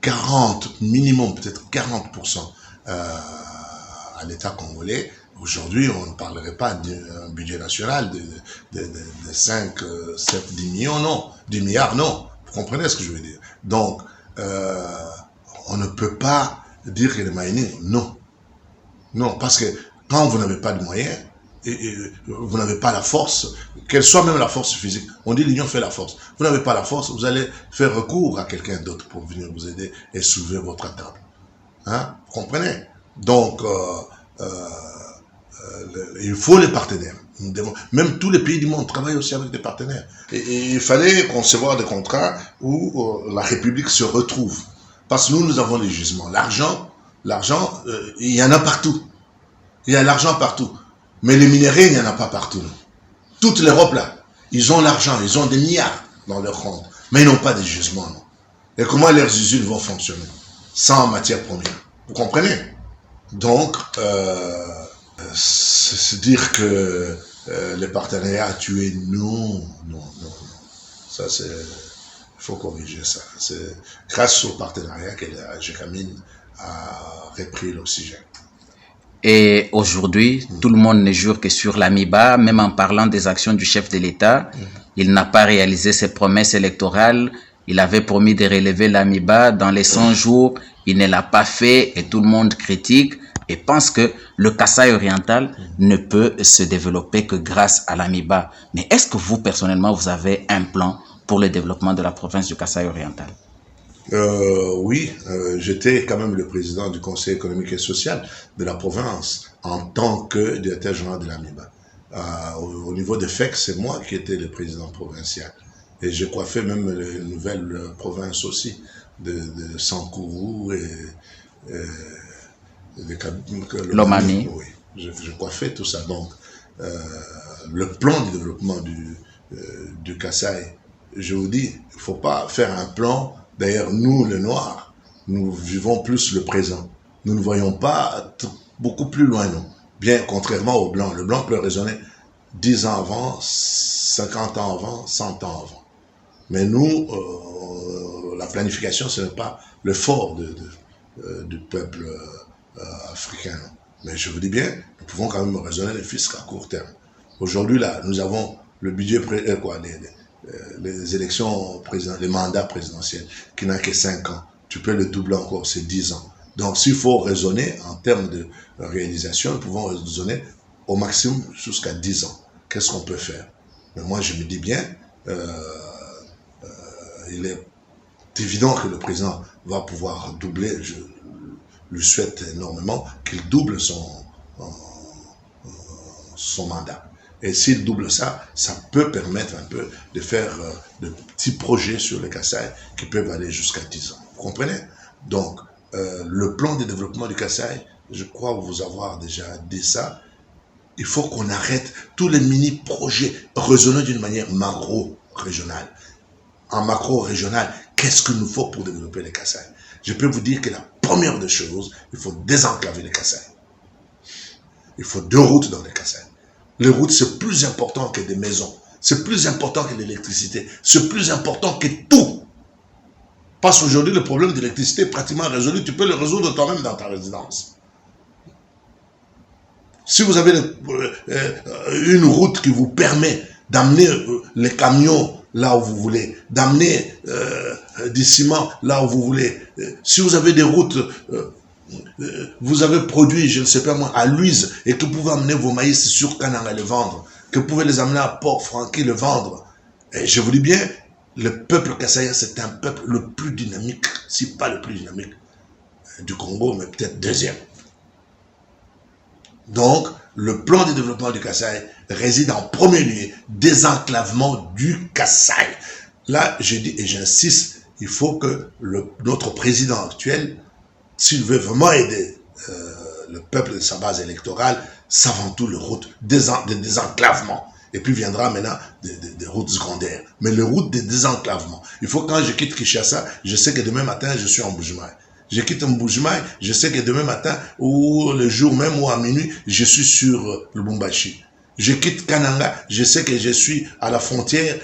40, minimum peut-être 40% à l'État congolais, aujourd'hui, on ne parlerait pas d'un budget national de 5, 7, 10 millions, non. 10 milliards, non. Vous comprenez ce que je veux dire? Donc, on ne peut pas dire que le mining, non. Non, parce que quand vous n'avez pas de moyens, et vous n'avez pas la force, qu'elle soit même la force physique, on dit l'union fait la force. Vous n'avez pas la force, vous allez faire recours à quelqu'un d'autre pour venir vous aider et soulever votre table. Hein? Vous comprenez? Donc, il faut les partenaires. Même tous les pays du monde travaillent aussi avec des partenaires. Et il fallait concevoir des contrats où la République se retrouve. Parce que nous avons les gisements. L'argent, il y en a partout. Il y a l'argent partout. Mais les minéraux, il n'y en a pas partout. Non. Toute l'Europe, là, ils ont l'argent, ils ont des milliards dans leur compte. Mais ils n'ont pas de gisements. Non. Et comment leurs usines vont fonctionner? Sans matière première. Vous comprenez? Donc, c'est dire que les partenariats a tué, non. Ça, c'est... Il faut corriger ça. C'est grâce au partenariat que la GECAMIN a repris l'oxygène. Et aujourd'hui, tout le monde ne jure que sur l'AMIBA, même en parlant des actions du chef de l'État. Il n'a pas réalisé ses promesses électorales. Il avait promis de relever l'AMIBA dans les 100 jours. Il ne l'a pas fait et tout le monde critique et pense que le Kasaï oriental ne peut se développer que grâce à l'AMIBA. Mais est-ce que vous, personnellement, vous avez un plan pour le développement de la province du Kasaï oriental? Oui, j'étais quand même le président du Conseil économique et social de la province en tant que directeur général de l'AMIBA. Au niveau de FEC, c'est moi qui étais le président provincial. Et j'ai coiffé même les nouvelles provinces aussi, de Sankourou et de Lomami. Oui, je coiffais tout ça. Donc, le plan de développement du Kasaï, je vous dis, il ne faut pas faire un plan. D'ailleurs, nous, les Noirs, nous vivons plus le présent. Nous ne voyons pas beaucoup plus loin, non. Bien, contrairement aux Blancs. Le Blanc peut raisonner 10 ans avant, 50 ans avant, 100 ans avant. Mais nous, la planification, ce n'est pas le fort du peuple africain. Non. Mais je vous dis bien, nous pouvons quand même raisonner le fisc à court terme. Aujourd'hui, là, nous avons le budget, les élections, les mandats présidentiels, qui n'a que 5 ans. Tu peux le doubler encore, c'est 10 ans. Donc, s'il faut raisonner en termes de réalisation, nous pouvons raisonner au maximum jusqu'à 10 ans. Qu'est-ce qu'on peut faire? Mais moi, je me dis bien, il est évident que le président va pouvoir doubler, je lui souhaite énormément qu'il double son mandat. Et s'il double ça, ça peut permettre un peu de faire de petits projets sur le Kasaï qui peuvent aller jusqu'à 10 ans. Vous comprenez? Donc, le plan de développement du Kasaï, je crois vous avoir déjà dit ça, il faut qu'on arrête tous les mini-projets raisonnés d'une manière macro-régionale. En macro-régional, qu'est-ce qu'il nous faut pour développer les Kasaï? Je peux vous dire que la première des choses, il faut désenclaver les Kasaï. Il faut 2 routes dans les Kasaï. Les routes, c'est plus important que des maisons. C'est plus important que l'électricité. C'est plus important que tout. Parce qu'aujourd'hui, le problème de l'électricité est pratiquement résolu. Tu peux le résoudre toi-même dans ta résidence. Si vous avez une route qui vous permet d'amener les camions là où vous voulez, d'amener du ciment là où vous voulez, si vous avez des routes... vous avez produit, je ne sais pas moi, à Louise, et que vous pouvez amener vos maïs sur Kananga et le vendre, que vous pouvez les amener à Port-Franqui le vendre. Et je vous dis bien, le peuple kassaïen, c'est un peuple le plus dynamique, si pas le plus dynamique du Congo, mais peut-être deuxième. Donc, le plan de développement du Kasaï réside en premier lieu désenclavement du Kasaï. Là, je dis et j'insiste, il faut que notre président actuel, s'il veut vraiment aider le peuple de sa base électorale, c'est avant tout les routes de désenclavement. Et puis viendra maintenant des routes secondaires. Mais les routes de désenclavement. Il faut que quand je quitte Kinshasa, je sais que demain matin, je suis en Mbujimaï. Je quitte Mbujimaï, je sais que demain matin, ou le jour même, ou à minuit, je suis sur Lubumbashi. Je quitte Kananga, je sais que je suis à la frontière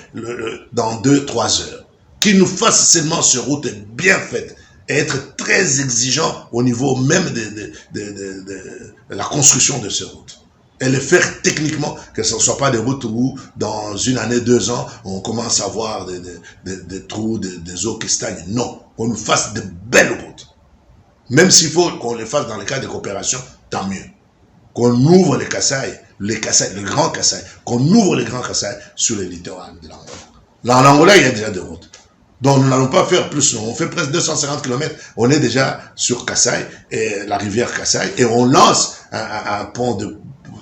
dans 2-3 heures. Qu'il nous fasse seulement ces routes bien faites. Et être très exigeant au niveau même de la construction de ces routes. Et le faire techniquement, que ce ne soit pas des routes où dans 1 année, 2 ans, on commence à voir des trous, des eaux qui stagnent. Non, qu'on nous fasse de belles routes. Même s'il faut qu'on les fasse dans le cadre de coopération, tant mieux. Qu'on ouvre les Kasaï, le grand Kasaï, qu'on ouvre les grands Kasaï sur les littoraux de l'Angola. Là, en Angola, il y a déjà des routes. Donc nous n'allons pas faire plus, on fait presque 250 km, on est déjà sur Kasaï, et la rivière Kasaï, et on lance un pont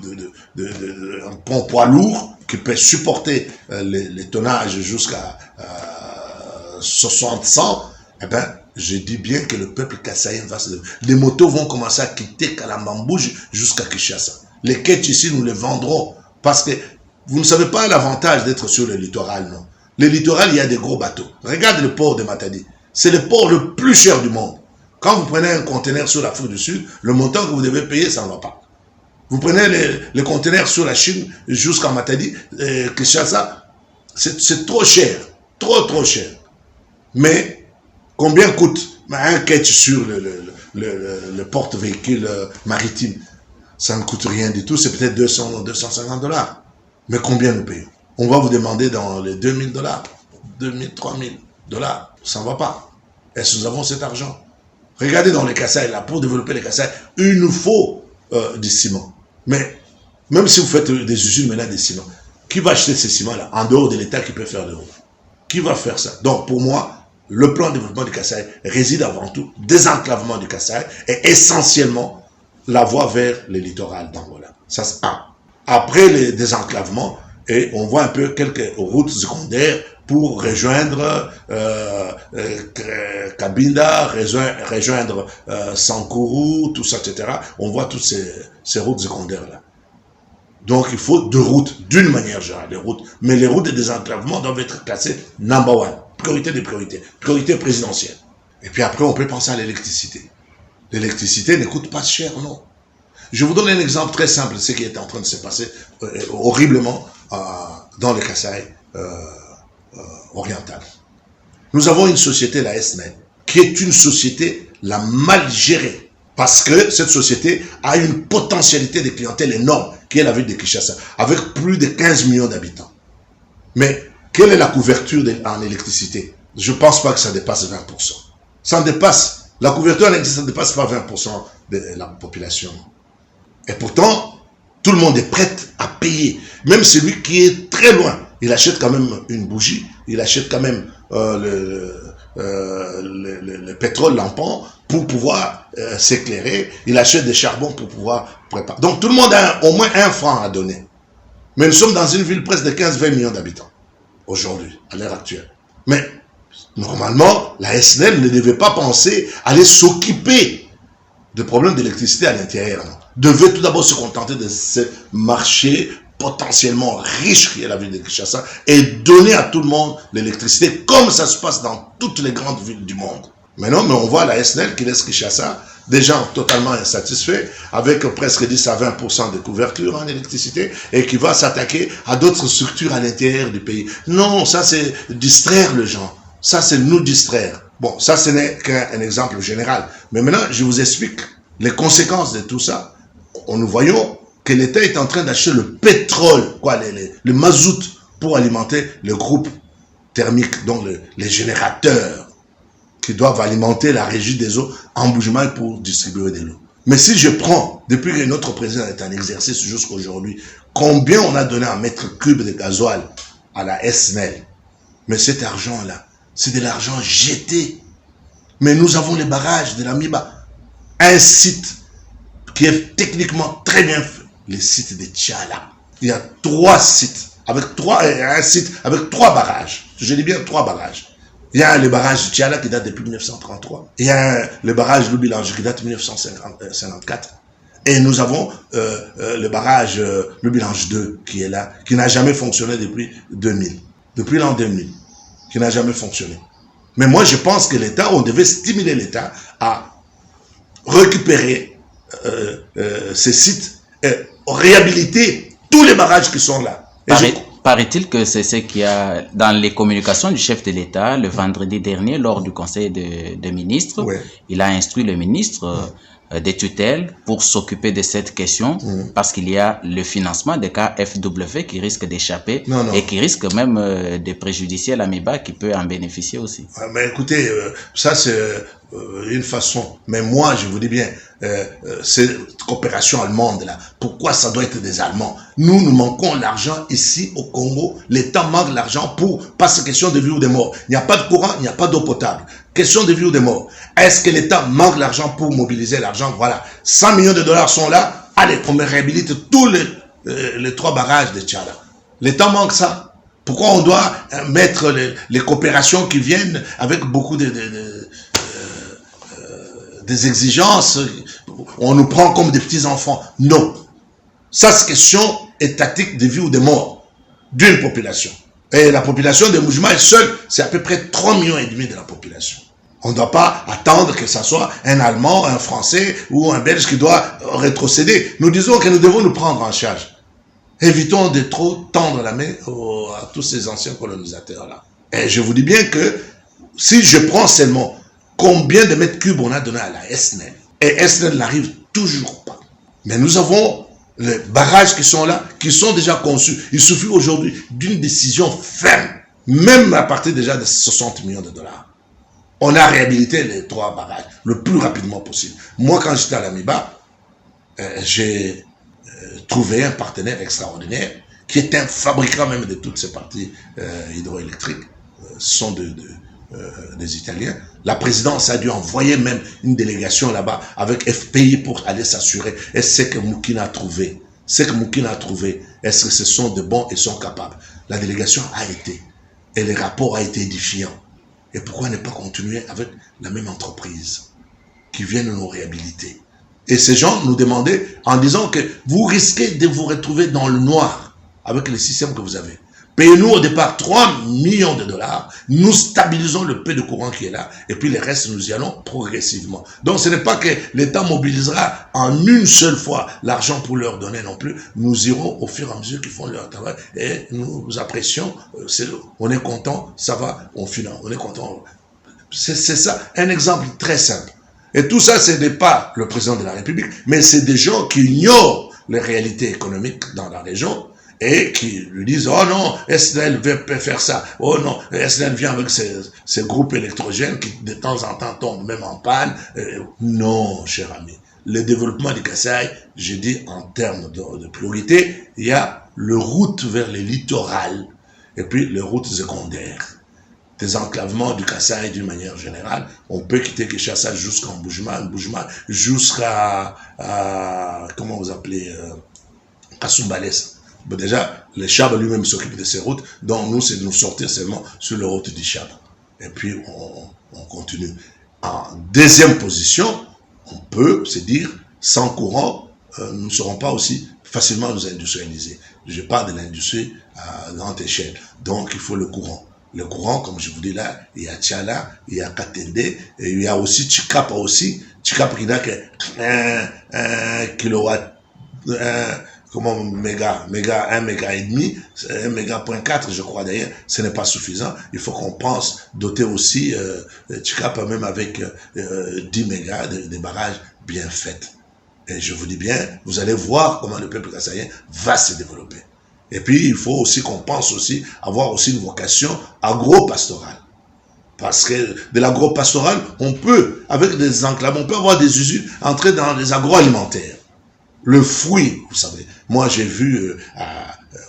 un pont poids lourd qui peut supporter les tonnages jusqu'à 60-100, eh ben, je dis bien que le peuple kassaïen va se lever. Les motos vont commencer à quitter Kalambambouj jusqu'à Kinshasa. Les quêtes ici, nous les vendrons parce que vous ne savez pas l'avantage d'être sur le littoral, non. Le littoral, il y a des gros bateaux. Regarde le port de Matadi. C'est le port le plus cher du monde. Quand vous prenez un conteneur sur l'Afrique du Sud, le montant que vous devez payer, ça ne va pas. Vous prenez les conteneurs sur la Chine jusqu'à Matadi, Kinshasa, c'est trop cher. Trop cher. Mais, combien coûte un quête sur le porte-véhicule maritime? Ça ne coûte rien du tout, c'est peut-être 250 $. Mais combien nous payons? On va vous demander dans les 2000 $, 2000, 3000 $. Ça ne va pas. Est-ce que nous avons cet argent? Regardez dans les Kasaï, là, pour développer les Kasaï, il nous faut du ciment. Mais, même si vous faites des usines maintenant de ciment, qui va acheter ces ciments-là, en dehors de l'État qui peut faire le route? Qui va faire ça? Donc, pour moi, le plan de développement du Kasaï réside avant tout désenclavement du Kasaï et essentiellement la voie vers le littoral d'Angola. Ça, c'est un. Après le désenclavement, et on voit un peu quelques routes secondaires pour rejoindre Cabinda, rejoindre Sankuru, tout ça, etc. On voit toutes ces routes secondaires-là. Donc, il faut deux routes, d'une manière générale, les routes. Mais les routes de désenclavement doivent être classées number one. Priorité des priorités. Priorité présidentielle. Et puis après, on peut penser à l'électricité. L'électricité ne coûte pas cher, non. Je vous donne un exemple très simple de ce qui est en train de se passer horriblement dans le Kasaï oriental. Nous avons une société, la SNEL, qui est une société la mal gérée. Parce que cette société a une potentialité de clientèle énorme, qui est la ville de Kinshasa, avec plus de 15 millions d'habitants. Mais quelle est la couverture en électricité? Je ne pense pas que ça dépasse 20%. Ça en dépasse. La couverture en électricité ne dépasse pas 20% de la population. Et pourtant, tout le monde est prêt à payer. Même celui qui est très loin, il achète quand même une bougie, il achète quand même le pétrole lampant pour pouvoir s'éclairer, il achète des charbons pour pouvoir préparer. Donc tout le monde a au moins un franc à donner. Mais nous sommes dans une ville presque de 15-20 millions d'habitants, aujourd'hui, à l'heure actuelle. Mais normalement, la SNEL ne devait pas penser à aller s'occuper de problèmes d'électricité à l'intérieur. Devait tout d'abord se contenter de ce marché potentiellement riche qui est la ville de Kinshasa et donner à tout le monde l'électricité comme ça se passe dans toutes les grandes villes du monde. Maintenant, mais on voit la SNEL qui laisse Kinshasa, des gens totalement insatisfaits, avec presque 10 à 20% de couverture en électricité et qui va s'attaquer à d'autres structures à l'intérieur du pays. Non, ça c'est distraire les gens. Ça c'est nous distraire. Bon, ça ce n'est qu'un exemple général. Mais maintenant, je vous explique les conséquences de tout ça. Nous voyons que l'État est en train d'acheter le pétrole, le mazout, pour alimenter le groupe thermique, donc les générateurs qui doivent alimenter la régie des eaux en Bujumaï pour distribuer de l'eau. Mais si je prends, depuis que notre président est en exercice jusqu'à aujourd'hui, combien on a donné en mètre cube de gasoil à la SNEL? Mais cet argent-là, c'est de l'argent jeté. Mais nous avons les barrages de la Miba, un site qui est techniquement très bien fait, le site de Tchala. Il y a 3 sites, un site avec 3 barrages. Je dis bien 3 barrages. Il y a le barrage de Tchala qui date depuis 1933. Il y a le barrage Loubilange qui date de 1954. Et nous avons le barrage Loubilange 2 qui est là, qui n'a jamais fonctionné depuis 2000. Depuis l'an 2000, qui n'a jamais fonctionné. Mais moi, je pense que l'État, on devait stimuler l'État à récupérer ces sites et réhabiliter tous les barrages qui sont là. Paraît-il que c'est ce qu'il y a dans les communications du chef de l'État le vendredi dernier lors du conseil des ministres. Oui. Il a instruit le ministre des tutelles pour s'occuper de cette question parce qu'il y a le financement des KFW qui risque d'échapper et qui risque même de préjudicier l'AMIBA qui peut en bénéficier aussi. Mais écoutez, ça c'est une façon. Mais moi, je vous dis bien, cette coopération allemande là, pourquoi ça doit être des Allemands? Nous manquons l'argent ici au Congo. L'État manque l'argent pas cette question de vie ou de mort. Il n'y a pas de courant, il n'y a pas d'eau potable. Question de vie ou de mort. Est-ce que l'État manque l'argent pour mobiliser l'argent? Voilà. 100 millions de dollars sont là. allez, on me réhabilite tous les 3 barrages de Tchala. L'État manque ça. Pourquoi on doit mettre les coopérations qui viennent avec beaucoup des exigences? On nous prend comme des petits-enfants. Non. Ça, c'est question étatique de vie ou de mort d'une population. Et la population de Mbuji-Mayi seule, c'est à peu près 3,5 millions de la population. On ne doit pas attendre que ce soit un Allemand, un Français ou un Belge qui doit rétrocéder. Nous disons que nous devons nous prendre en charge. Évitons de trop tendre la main à tous ces anciens colonisateurs-là. Et je vous dis bien que si je prends seulement combien de mètres cubes on a donné à la SNEL, et SNEL n'arrive toujours pas. Mais nous avons les barrages qui sont là, qui sont déjà conçus. Il suffit aujourd'hui d'une décision ferme, même à partir déjà de 60 millions de dollars. On a réhabilité les 3 barrages le plus rapidement possible. Moi, quand j'étais à l'AMIBA, j'ai trouvé un partenaire extraordinaire qui est un fabricant même de toutes ces parties hydroélectriques. Ce sont des Italiens. La présidence a dû envoyer même une délégation là-bas avec FPI pour aller s'assurer. Et c'est que Moukine a trouvé. Est-ce que ce sont de bons et sont capables? La délégation a été. Et les rapports ont été édifiants. Et pourquoi ne pas continuer avec la même entreprise qui vient nous réhabiliter? Et ces gens nous demandaient en disant que vous risquez de vous retrouver dans le noir avec le système que vous avez. Payez-nous au départ 3 millions de dollars, nous stabilisons le peu de courant qui est là, et puis le reste, nous y allons progressivement. Donc ce n'est pas que l'État mobilisera en une seule fois l'argent pour leur donner non plus, nous irons au fur et à mesure qu'ils font leur travail, et nous apprécions, on est content, ça va, on finance, on est content. C'est ça, un exemple très simple. Et tout ça, ce n'est pas le président de la République, mais c'est des gens qui ignorent les réalités économiques dans la région, et qui lui disent, oh non, SNEL peut faire ça, oh non, SNEL vient avec ces groupes électrogènes qui de temps en temps tombent même en panne. Non, cher ami, le développement du Kasaï, je dis en termes de priorité, il y a le route vers les littorales, et puis les routes secondaires. Des enclavements du Kasaï d'une manière générale, on peut quitter Kinshasa jusqu'en Mbuji-Mayi, jusqu'à, comment vous appelez, Kasumbalès. Bon, déjà, le Chab lui-même s'occupe de ces routes, donc nous, c'est de nous sortir seulement sur les routes du Chab. Et puis, on continue. En deuxième position, on peut se dire, sans courant, nous ne serons pas aussi facilement nous industrialiser. Je parle de l'industrie à grande échelle. Donc, il faut le courant. Le courant, comme je vous dis là, il y a Tchala, il y a Katende, et il y a aussi Tchikapa aussi. Tchikapa qui n'a que 1 kilowatt, comment 1 méga et demi, 1 méga.4 je crois d'ailleurs, ce n'est pas suffisant. Il faut qu'on pense doter aussi Tchikapa même avec 10 mégas de barrages bien faits. Et je vous dis bien, vous allez voir comment le peuple kassaïen va se développer. Et puis il faut aussi qu'on pense aussi avoir aussi une vocation agro-pastorale. Parce que de l'agro-pastoral, on peut, avec des enclaves, on peut avoir des usines entrer dans les agroalimentaires. Le fruit, vous savez, moi j'ai vu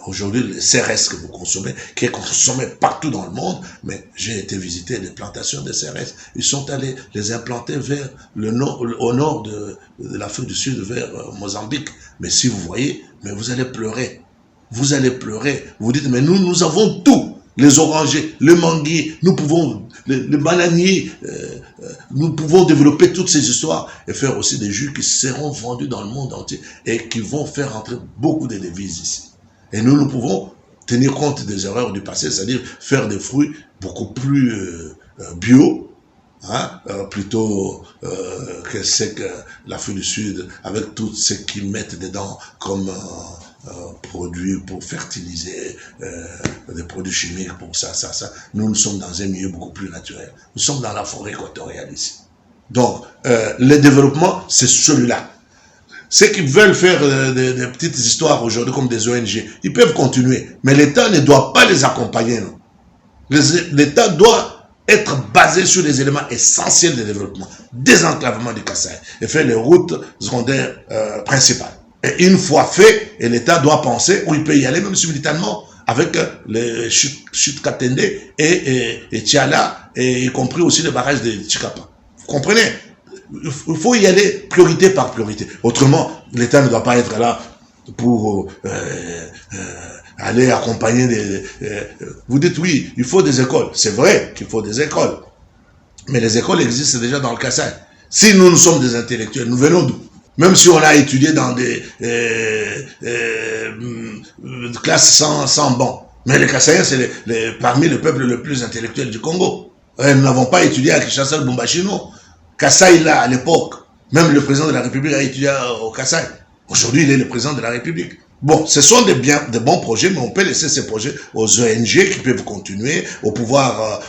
aujourd'hui le CRS que vous consommez, qui est consommé partout dans le monde, mais j'ai été visiter des plantations de CRS. Ils sont allés les implanter vers le nord, au nord de l'Afrique du Sud, vers Mozambique. Mais si vous voyez, mais vous allez pleurer. Vous allez pleurer. Vous dites, mais nous avons tout. Les orangers, le manguier, nous pouvons, le bananier, nous pouvons développer toutes ces histoires et faire aussi des jus qui seront vendus dans le monde entier et qui vont faire entrer beaucoup de devises ici. Et nous pouvons tenir compte des erreurs du passé, c'est-à-dire faire des fruits beaucoup plus bio, hein, plutôt que c'est que l'Afrique du Sud, avec tout ce qu'ils mettent dedans comme produits pour fertiliser, des produits chimiques pour ça. Nous sommes dans un milieu beaucoup plus naturel. Nous sommes dans la forêt équatoriale ici. Donc, le développement, c'est celui-là. Ceux qui veulent faire des petites histoires aujourd'hui comme des ONG, ils peuvent continuer. Mais l'État ne doit pas les accompagner. L'État doit être basé sur les éléments essentiels de développement. Désenclavement du Kasaï et faire les routes secondaires principales. Et une fois fait, et l'État doit penser où il peut y aller, même simultanément, avec les chutes Katende et Tchala, et y compris aussi le barrage de Tchikapa. Vous comprenez? Il faut y aller priorité par priorité. Autrement, L'État ne doit pas être là pour aller accompagner vous dites oui, il faut des écoles. C'est vrai qu'il faut des écoles. Mais les écoles existent déjà dans le Kasaï. Si nous sommes des intellectuels, nous venons d'où? Même si on a étudié dans des classes sans banc. Mais les Kassaïens, c'est parmi le peuple le plus intellectuel du Congo. Nous n'avons pas étudié à Kinshasa le Bombachino. Kasaï, là, à l'époque, même le président de la République a étudié au Kasaï. Aujourd'hui, il est le président de la République. Bon, ce sont de bons projets, mais on peut laisser ces projets aux ONG qui peuvent continuer, au pouvoir,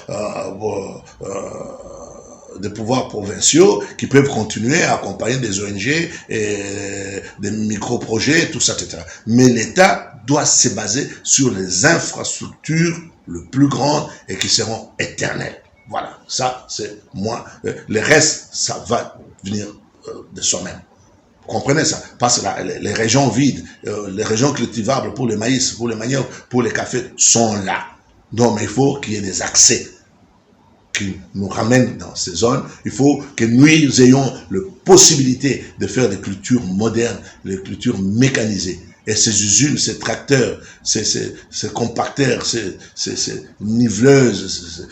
des pouvoirs provinciaux qui peuvent continuer à accompagner des ONG et des micro-projets, tout ça, etc. Mais l'État doit se baser sur les infrastructures les plus grandes et qui seront éternelles. Voilà, ça c'est moi. Le reste, ça va venir de soi-même. Vous comprenez ça? Parce que les régions vides, les régions cultivables pour le maïs, pour le manioc, pour les cafés sont là. Donc il faut qu'il y ait des accès qui nous ramènent dans ces zones. Il faut que nous ayons la possibilité de faire des cultures modernes, des cultures mécanisées. Et ces usines, ces tracteurs, ces compacteurs, ces niveleuses,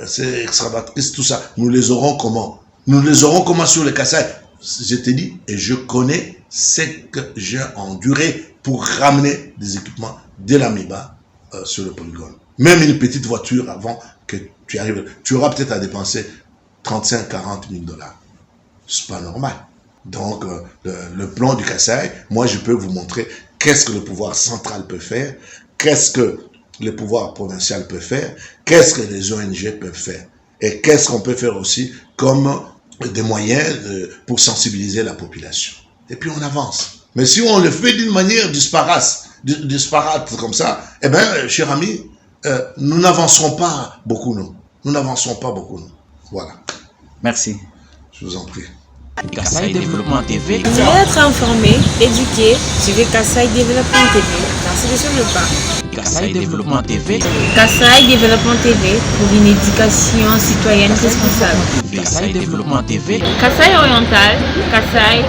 ces excavatrices, tout ça, nous les aurons comment? Nous les aurons comment sur le Kasaï? Je te dis, et je connais ce que j'ai enduré pour ramener des équipements de l'Amiba sur le polygone. Même une petite voiture avant que tu arrives, tu auras peut-être à dépenser 35 40 000 $. C'est pas normal. Donc, le plan du Kasaï, moi, je peux vous montrer qu'est-ce que le pouvoir central peut faire, qu'est-ce que le pouvoir provincial peut faire, qu'est-ce que les ONG peuvent faire, et qu'est-ce qu'on peut faire aussi comme des moyens pour sensibiliser la population. Et puis, on avance. Mais si on le fait d'une manière disparate comme ça, eh bien, cher ami, nous n'avancerons pas beaucoup, nous. Nous n'avancerons pas beaucoup, nous. Voilà. Merci. Je vous en prie. Kasaï Développement TV. Vous voulez être informé, éduqué, suivez Kasaï Développement TV. Merci sur le pas. Kasaï Développement TV. Kasaï Développement TV pour une éducation citoyenne responsable. Kasaï Développement TV. Kasaï Oriental, Kasaï